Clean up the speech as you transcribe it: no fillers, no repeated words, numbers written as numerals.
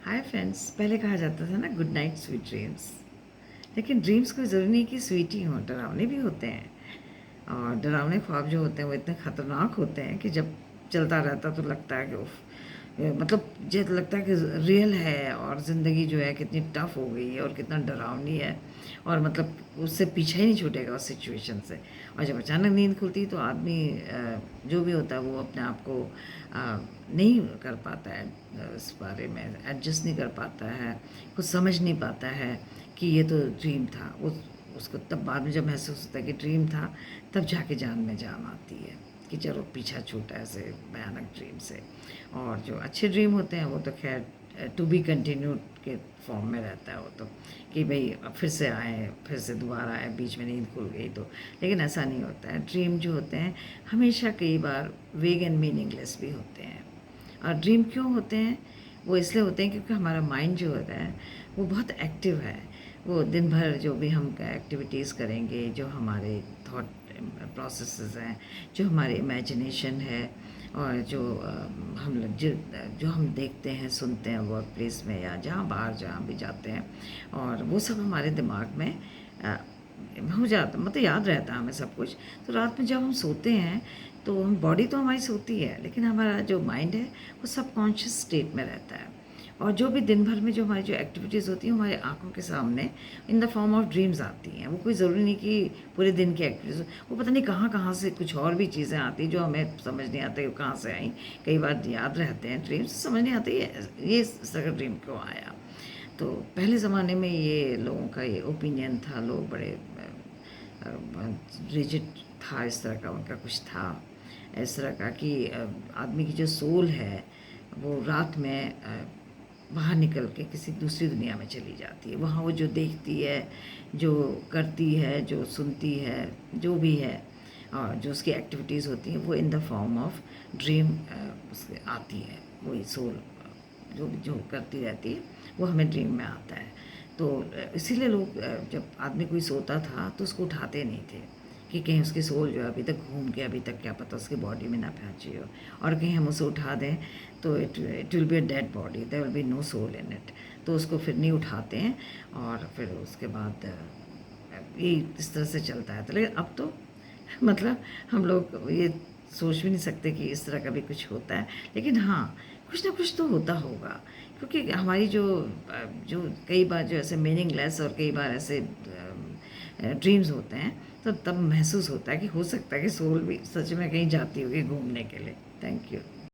Hi friends, पहले कहा जाता था ना गुड नाइट स्वीट ड्रीम्स। लेकिन ड्रीम्स कोई ज़रूरी नहीं कि स्वीट ही हों, डरावने भी होते हैं। और डरावने ख्वाब जो होते हैं वो इतने ख़तरनाक होते हैं कि जब चलता रहता तो लगता है कि उफ, मतलब जैसे लगता है कि रियल है और ज़िंदगी जो है कितनी टफ हो गई है और कितना डरावनी है। और मतलब उससे पीछा ही नहीं छूटेगा उस सिचुएशन से। और जब अचानक नींद खुलती तो आदमी जो भी होता है वो अपने आप को नहीं कर पाता है, इस बारे में एडजस्ट नहीं कर पाता है, कुछ समझ नहीं पाता है कि ये तो ड्रीम था। उसको तब बाद में जब महसूस होता है कि ड्रीम था, तब जाके जान में जान आती है कि चलो पीछा छूटा ऐसे भयानक ड्रीम से। और जो अच्छे ड्रीम होते हैं वो तो खैर टू बी कंटिन्यूड के फॉर्म में रहता है वो तो, कि भाई अब फिर से आए, फिर से दोबारा आए, बीच में नींद खुल गई तो। लेकिन ऐसा नहीं होता है। ड्रीम जो होते हैं हमेशा कई बार वेग एंड मीनिंगलेस भी होते हैं। और ड्रीम क्यों होते हैं? वो इसलिए होते हैं क्योंकि हमारा माइंड जो होता है वो बहुत एक्टिव है। वो दिन भर जो भी हम एक्टिविटीज़ करेंगे, जो हमारे थॉट प्रोसेसेस हैं, जो हमारी इमेजिनेशन है, और जो हम लोग जो हम देखते हैं सुनते हैं वर्क प्लेस में या जहाँ बाहर जहाँ भी जाते हैं, और वो सब हमारे दिमाग में अ, हो जाता, मतलब याद रहता है हमें सब कुछ। तो रात में जब हम सोते हैं तो हम बॉडी तो हमारी सोती है, लेकिन हमारा जो माइंड है वो सबकॉन्शियस स्टेट में रहता है। और जो भी दिन भर में जो हमारी जो एक्टिविटीज़ होती हैं हमारी आंखों के सामने in the form of dreams आती हैं। वो कोई ज़रूरी नहीं कि पूरे दिन की एक्टिविटीज़, वो पता नहीं कहाँ कहाँ से कुछ और भी चीज़ें आती जो हमें समझ नहीं आती वो कहाँ से आई। कई बार याद रहते हैं ड्रीम्स, समझ नहीं आती ये इस तरह का ड्रीम क्यों आया। तो पहले ज़माने में ये लोगों का ये ओपिनियन था, लोग बड़े रिजिड था, इस तरह का उनका कुछ था, इस तरह का कि आदमी की जो सोल है वो रात में बाहर निकल के किसी दूसरी दुनिया में चली जाती है। वहाँ वो जो देखती है, जो करती है, जो सुनती है, जो भी है, और जो उसकी एक्टिविटीज़ होती हैं वो in the form of dream उससे आती है। वही सोल जो जो करती रहती है वो हमें ड्रीम में आता है। तो इसीलिए लोग जब आदमी कोई सोता था तो उसको उठाते नहीं थे कि कहीं उसकी सोल जो है अभी तक घूम के अभी तक क्या पता उसकी बॉडी में ना पहुंची हो, और कहीं हम उसे उठा दें तो it will be a dead body, there will be no soul in it. तो उसको फिर नहीं उठाते हैं और फिर उसके बाद ये इस तरह से चलता है। तो लेकिन अब तो मतलब हम लोग ये सोच भी नहीं सकते कि इस तरह का भी कुछ होता है। लेकिन हाँ, कुछ ना कुछ तो होता होगा, क्योंकि हमारी जो कई बार जो ऐसे मीनिंगलेस और कई बार ऐसे ड्रीम्स होते हैं, तो तब महसूस होता है कि हो सकता है कि सोल भी सच में कहीं जाती होगी घूमने के लिए। Thank you.